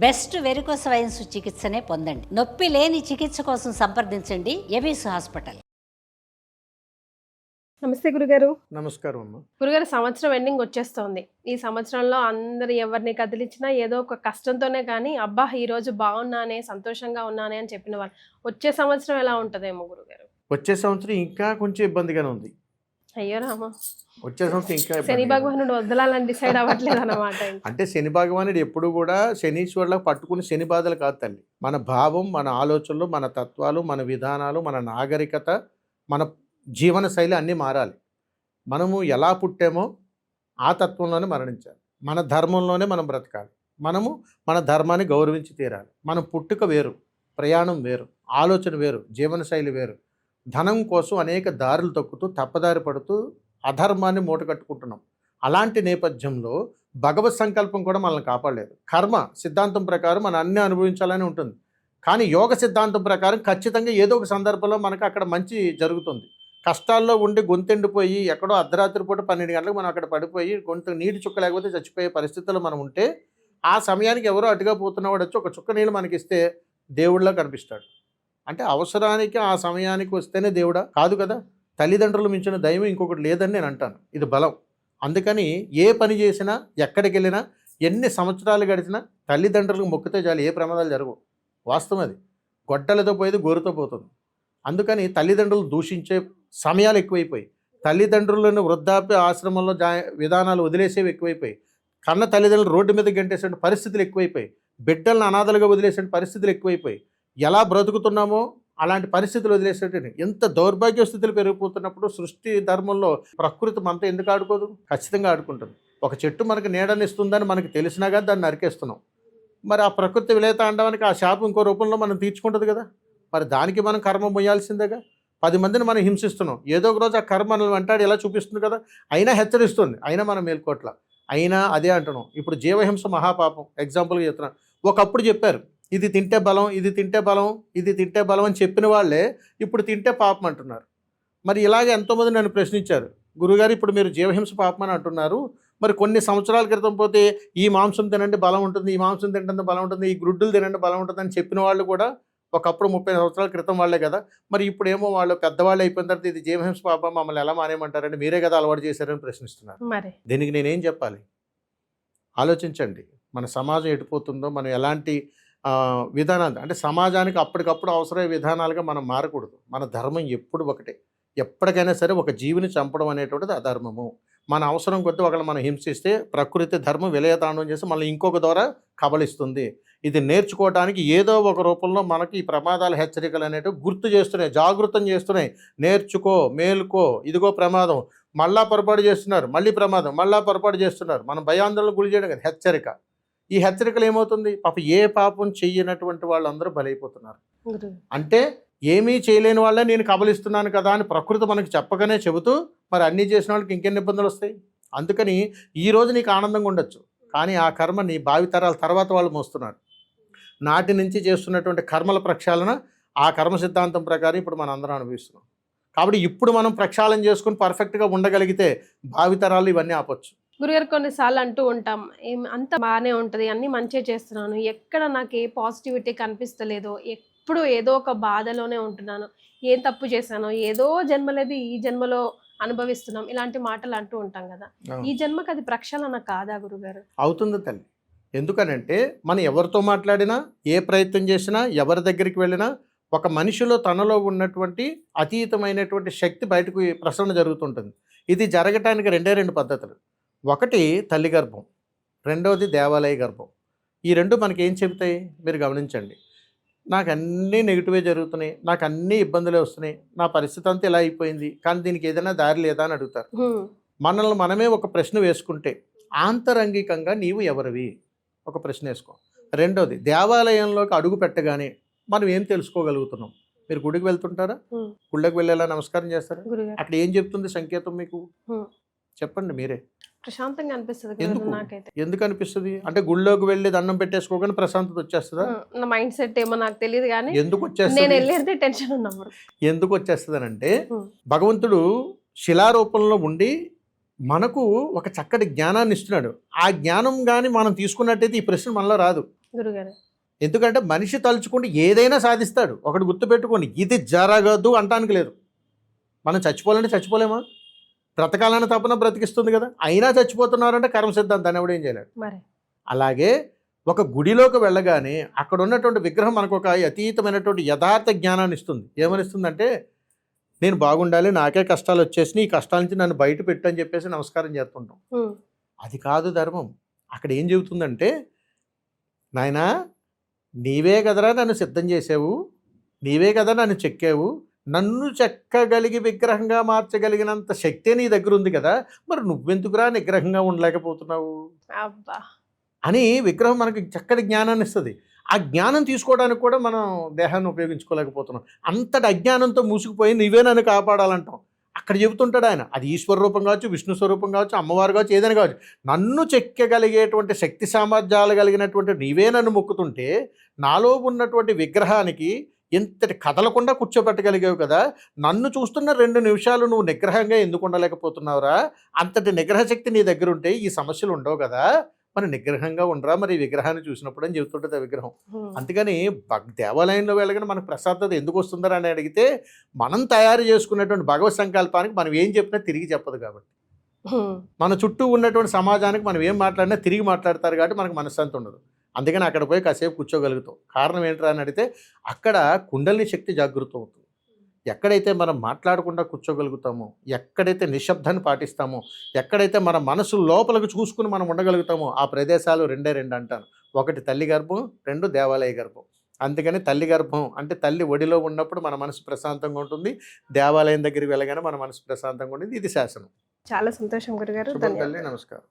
Best varicose wines చికిత్సనే పొందండి. నొప్పి లేని చికిత్స కోసం సంప్రదించండి ఎబిస్ హాస్పిటల్. నమస్తే గురుగారు. నమస్కారం అమ్మ. గురుగారు, సంవత్సరం ఎండింగ్ వచ్చేస్తోంది. ఈ సంవత్సరంలో అందరు ఎవరిని కదిలించినా ఏదో ఒక కష్టంతోనే కానీ అబ్బా ఈ రోజు బాగున్నానే, సంతోషంగా ఉన్నానే అని చెప్పిన వాళ్ళు వచ్చే సంవత్సరం ఎలా ఉంటుందేమో గురుగారు. వచ్చే సంవత్సరం ఇంకా కొంచెం ఇబ్బందిగానే ఉంది. అయ్యో రామా, వచ్చే సంవత్సరం ఇంకా శని భగవానుడు వదలాలని డిసైడ్ అవ్వట్లేదు అన్నమాట. అంటే శని భగవానుడు ఎప్పుడు కూడా శనీశ్వరులకు పట్టుకుని శని బాధలు కాదు తల్లి. మన భావం, మన ఆలోచనలు, మన తత్వాలు, మన విధానాలు, మన నాగరికత, మన జీవన శైలి అన్నీ మారాలి. మనము ఎలా పుట్టామో ఆ తత్వంలోనే మరణించాలి. మన ధర్మంలోనే మనం బ్రతకాలి. మనము మన ధర్మాన్ని గౌరవించి తీరాలి. మనం పుట్టుక వేరు, ప్రయాణం వేరు, ఆలోచన వేరు, జీవన శైలి వేరు. ధనం కోసం అనేక దారులు తొక్కుతూ తప్పదారి పడుతూ అధర్మాన్ని మూటగట్టుకుంటున్నాం. అలాంటి నేపథ్యంలో భగవత్ సంకల్పం కూడా మనల్ని కాపాడలేదు. కర్మ సిద్ధాంతం ప్రకారం మనం అన్నీ అనుభవించాలని ఉంటుంది. కానీ యోగ సిద్ధాంతం ప్రకారం ఖచ్చితంగా ఏదో ఒక సందర్భంలో మనకు అక్కడ మంచి జరుగుతుంది. కష్టాల్లో ఉండి గొంతెండిపోయి ఎక్కడో అర్ధరాత్రి పూట 12 గంటలకు మనం అక్కడ పడిపోయి గొంతు నీటి చుక్క లేకపోతే చచ్చిపోయే పరిస్థితుల్లో మనం ఉంటే ఆ సమయానికి ఎవరో అటుగా పోతున్నవాడు వచ్చి ఒక చుక్క నీళ్ళు మనకి ఇస్తే దేవుడిలా కనిపిస్తాడు. అంటే అవసరానికి ఆ సమయానికి వస్తేనే దేవుడా? కాదు కదా. తల్లిదండ్రులు మించిన దైవం ఇంకొకటి లేదని నేను అంటాను. ఇది బలం. అందుకని ఏ పని చేసినా, ఎక్కడికి వెళ్ళినా, ఎన్ని సంవత్సరాలు గడిచినా తల్లిదండ్రులకు మొక్కితే చాలు, ఏ ప్రమాదాలు జరగవు. వాస్తవం అది. గొడ్డలతో పోయేది గోరుతో పోతుంది. అందుకని తల్లిదండ్రులు దూషించే సమయాలు ఎక్కువైపోయి, తల్లిదండ్రులను వృద్ధాప్య ఆశ్రమంలో విధానాలు వదిలేసేవి ఎక్కువైపోయి, కన్న తల్లిదండ్రులు రోడ్డు మీద గంటేసే పరిస్థితులు ఎక్కువైపోయి, బిడ్డలను అనాథలుగా వదిలేసే పరిస్థితులు ఎక్కువైపోయి, ఎలా బ్రతుకుతున్నామో అలాంటి పరిస్థితులు వదిలేసేటండి. ఎంత దౌర్భాగ్య స్థితులు పెరిగిపోతున్నప్పుడు సృష్టి ధర్మంలో ప్రకృతి మనతో ఎందుకు ఆడుకోదు? ఖచ్చితంగా ఆడుకుంటుంది. ఒక చెట్టు మనకు నీడనిస్తుందని మనకు తెలిసినా కానీ దాన్ని నరికేస్తున్నాం. మరి ఆ ప్రకృతి విలేత అండడానికి ఆ శాపం ఇంకో రూపంలో మనం తీర్చుకుంటుంది కదా. మరి దానికి మనం కర్మ మొయ్యాల్సిందేగా. 10 మందిని మనం హింసిస్తున్నాం. ఏదో ఒక రోజు ఆ కర్మ మనల్ని వెంటాడి ఎలా చూపిస్తుంది కదా. అయినా హెచ్చరిస్తుంది, అయినా మనం మేల్కోట్ల. అయినా అదే అంటున్నాం. ఇప్పుడు జీవహింస మహాపాపం. ఎగ్జాంపుల్గా చెప్తున్నాను. ఒకప్పుడు చెప్పారు ఇది తింటే బలం, ఇది తింటే బలం, ఇది తింటే బలం అని చెప్పిన వాళ్ళే ఇప్పుడు తింటే పాపం అంటున్నారు. మరి ఇలాగే ఎంతోమంది నన్ను ప్రశ్నించారు, గురుగారు ఇప్పుడు మీరు జీవహింస పాపం అని అంటున్నారు, మరి కొన్ని సంవత్సరాల క్రితం పోతే ఈ మాంసం తినండి బలం ఉంటుంది, ఈ మాంసం తింటే బలం ఉంటుంది, ఈ గుడ్డులు తినండి బలం ఉంటుంది అని చెప్పిన వాళ్ళు కూడా ఒకప్పుడు 30 సంవత్సరాల క్రితం వాళ్ళే కదా. మరి ఇప్పుడేమో వాళ్ళు పెద్దవాళ్ళు అయిపోయిన తర్వాత ఇది జీవహింస పాపం, మమ్మల్ని ఎలా మానేయమంటారండి, మీరే కదా అలవాటు చేశారని ప్రశ్నిస్తున్నారు. దీనికి నేనేం చెప్పాలి? ఆలోచించండి. మన సమాజం ఎటుపోతుందో, మనం ఎలాంటి విధానాలు అంటే సమాజానికి అప్పటికప్పుడు అవసరమైన విధానాలుగా మనం మారకూడదు. మన ధర్మం ఎప్పుడు ఒకటే. ఎప్పటికైనా సరే ఒక జీవిని చంపడం అనేటువంటిది అధర్మము. మన అవసరం కొద్దీ ఒకళ్ళు మనం హింసిస్తే ప్రకృతి ధర్మం విలయతాండం చేసి మళ్ళీ ఇంకొక ద్వారా కబలిస్తుంది. ఇది నేర్చుకోవడానికి ఏదో ఒక రూపంలో మనకి ఈ ప్రమాదాల హెచ్చరికలు అనేటివి గుర్తు చేస్తున్నాయి, జాగృతం చేస్తున్నాయి. నేర్చుకో, మేలుకో, ఇదిగో ప్రమాదం, మళ్ళా పొరపాటు చేస్తున్నారు, మళ్ళీ ప్రమాదం, మళ్ళా పొరపాటు చేస్తున్నారు. మనం భయాందోళనకు గురి చేయడం కదా హెచ్చరిక. ఈ హెచ్చరికలు ఏమవుతుంది? ఏ పాపం చెయ్యనటువంటి వాళ్ళందరూ బలైపోతున్నారు. అంటే ఏమీ చేయలేని వాళ్ళే నేను కబలిస్తున్నాను కదా అని ప్రకృతి మనకి చెప్పగానే చెబుతూ మరి అన్నీ చేసిన వాళ్ళకి ఇంకెన్ని ఇబ్బందులు వస్తాయి. అందుకని ఈరోజు నీకు ఆనందంగా ఉండొచ్చు, కానీ ఆ కర్మ నీ భావితరాల తర్వాత వాళ్ళు మోస్తున్నారు. నాటి నుంచి చేస్తున్నటువంటి కర్మల ప్రక్షాళన ఆ కర్మ సిద్ధాంతం ప్రకారం ఇప్పుడు మనం అందరం అనుభవిస్తున్నాం. కాబట్టి ఇప్పుడు మనం ప్రక్షాళన చేసుకుని పర్ఫెక్ట్గా ఉండగలిగితే భావితరాలు ఇవన్నీ ఆపొచ్చు. గురుగారు, కొన్నిసార్లు అంటూ ఉంటాం అంత బాగానే ఉంటుంది, అన్నీ మంచిగా చేస్తున్నాను, ఎక్కడ నాకు ఏ పాజిటివిటీ కనిపిస్తలేదో, ఎప్పుడు ఏదో ఒక బాధలోనే ఉంటున్నాను, ఏం తప్పు చేశానో, ఏదో జన్మలేదు ఈ జన్మలో అనుభవిస్తున్నాం, ఇలాంటి మాటలు అంటూ ఉంటాం కదా. ఈ జన్మకు అది ప్రక్షాళన కాదా గురుగారు? అవుతుంది తల్లి. ఎందుకనంటే మనం ఎవరితో మాట్లాడినా, ఏ ప్రయత్నం చేసినా, ఎవరి దగ్గరికి వెళ్ళినా ఒక మనిషిలో తనలో ఉన్నటువంటి అతీతమైనటువంటి శక్తి బయటకు ప్రసరణ జరుగుతుంటుంది. ఇది జరగటానికి 2 పద్ధతులు. ఒకటి తల్లి గర్భం, రెండవది దేవాలయ గర్భం. ఈ రెండు మనకి ఏం చెబుతాయి మీరు గమనించండి. నాకు అన్నీ నెగిటివే జరుగుతున్నాయి, నాకు అన్నీ ఇబ్బందులే వస్తున్నాయి, నా పరిస్థితి అంతా ఇలా అయిపోయింది, కానీ దీనికి ఏదైనా దారి లేదా అని అడుగుతారు. మనల్ని మనమే ఒక ప్రశ్న వేసుకుంటే ఆంతరంగికంగా నీవు ఎవరివి ఒక ప్రశ్న వేసుకో. రెండోది దేవాలయంలోకి అడుగు పెట్టగానే మనం ఏం తెలుసుకోగలుగుతున్నాం. మీరు గుడికి వెళ్తుంటారా? గుళ్ళకి వెళ్ళేలా నమస్కారం చేస్తారా? అక్కడ ఏం చెప్తుంది సంకేతం మీకు? చెప్పండి మీరే. ప్రశాంతంగా అనిపిస్తుంది. ఎందుకు అనిపిస్తుంది అంటే గుళ్ళోకి వెళ్ళి దండం పెట్టేసుకోగానే ప్రశాంతత వచ్చేస్తుందా? నా మైండ్ సెట్ ఏమో నాకు తెలియదు కానీ ఎందుకు వచ్చేస్తుంది? టెన్షన్ ఉన్నప్పుడు ఎందుకు వచ్చేస్తుంది అంటే భగవంతుడు శిలారూపంలో ఉండి మనకు ఒక చక్కటి జ్ఞానాన్ని ఇస్తున్నాడు. ఆ జ్ఞానం కానీ మనం తీసుకున్నట్టయితే ఈ ప్రశ్న మనలో రాదు. గురుగారు. ఎందుకంటే మనిషి తలుచుకుంటే ఏదైనా సాధిస్తాడు. ఒకటి గుర్తుపెట్టుకోండి, ఇది జరగదు అంటానికి లేదు. మనం చచ్చిపోవాలంటే చచ్చిపోలేమా? బ్రతకాలన్న తపన బ్రతికిస్తుంది కదా, అయినా చచ్చిపోతున్నారంటే కర్మ సిద్ధాంతం, దాన్ని ఎవడేం చేయలేడు. మరి అలాగే ఒక గుడిలోకి వెళ్ళగానే అక్కడ ఉన్నటువంటి విగ్రహం మనకు ఒక అతీతమైనటువంటి యథార్థ జ్ఞానాన్ని ఇస్తుంది. ఏమనిస్తుందంటే, నేను బాగుండాలి, నాకే కష్టాలు వచ్చేసినాయి, ఈ కష్టాల నుంచి నన్ను బయట పెట్టు అని చెప్పేసి నమస్కారం చేస్తుంటాం. అది కాదు ధర్మం. అక్కడ ఏం చెబుతుందంటే, నాయనా నీవే కదరా నన్ను సిద్ధం చేసావు, నీవే కదా నన్ను చెక్కావు, నన్ను చెక్కగలిగి విగ్రహంగా మార్చగలిగినంత శక్తే నీ దగ్గర ఉంది కదా, మరి నువ్వెందుకురా నిగ్రహంగా ఉండలేకపోతున్నావు అబ్బా. అని విగ్రహం మనకి చక్కటి జ్ఞానాన్ని ఇస్తుంది. ఆ జ్ఞానం తీసుకోవడానికి కూడా మనం దేహాన్ని ఉపయోగించుకోలేకపోతున్నాం. అంతటి అజ్ఞానంతో మూసుకుపోయి నీవే నన్ను కాపాడాలంటాం. అక్కడ చెబుతుంటాడు ఆయన, అది ఈశ్వర రూపం కావచ్చు, విష్ణు స్వరూపం కావచ్చు, అమ్మవారు కావచ్చు, ఏదైనా కావచ్చు, నన్ను చెక్కగలిగేటువంటి శక్తి సామర్థ్యాలు కలిగినటువంటి నీవే నన్ను మొక్కుతుంటే నాలో ఉన్నటువంటి విగ్రహానికి ఎంతటి కదలకుండా కూర్చోబెట్టగలిగావు కదా, నన్ను చూస్తున్న 2 నిమిషాలు నువ్వు నిగ్రహంగా ఎందుకు ఉండలేకపోతున్నావురా? అంతటి నిగ్రహ శక్తి నీ దగ్గర ఉంటే ఈ సమస్యలు ఉండవు కదా, మరి నిగ్రహంగా ఉండరా మరి ఈ విగ్రహాన్ని చూసినప్పుడు అని చెబుతుంటుంది ఆ విగ్రహం. అందుకని దేవాలయంలో వెళ్ళగానే మనకు ప్రసాదత ఎందుకు వస్తుందని అని అడిగితే, మనం తయారు చేసుకున్నటువంటి భగవత్ సంకల్పానికి మనం ఏం చెప్పినా తిరిగి చెప్పదు కాబట్టి, మన చుట్టూ ఉన్నటువంటి సమాజానికి మనం ఏం మాట్లాడినా తిరిగి మాట్లాడతారు కాబట్టి మనకు మనశ్శాంతి ఉండదు. అందుకని అక్కడ పోయి కాసేపు కూర్చోగలుగుతాం. కారణం ఏంట్రా అని అడిగితే, అక్కడ కుండలిని శక్తి జాగృతం అవుతుంది. ఎక్కడైతే మనం మాట్లాడకుండా కూర్చోగలుగుతామో, ఎక్కడైతే నిశ్శబ్దాన్ని పాటిస్తామో, ఎక్కడైతే మన మనసు లోపలికి చూసుకుని మనం ఉండగలుగుతామో, ఆ ప్రదేశాలు 2 అంటాను. 1 తల్లి గర్భం, 2 దేవాలయ గర్భం. అందుకని తల్లి గర్భం అంటే తల్లి ఒడిలో ఉన్నప్పుడు మన మనసు ప్రశాంతంగా ఉంటుంది, దేవాలయం దగ్గరికి వెళ్ళగానే మన మనసు ప్రశాంతంగా ఉంటుంది. ఇది శాసనం. చాలా సంతోషం గురుగారు. శుభం తల్లి, ధన్యవాదాలు. నమస్కారం.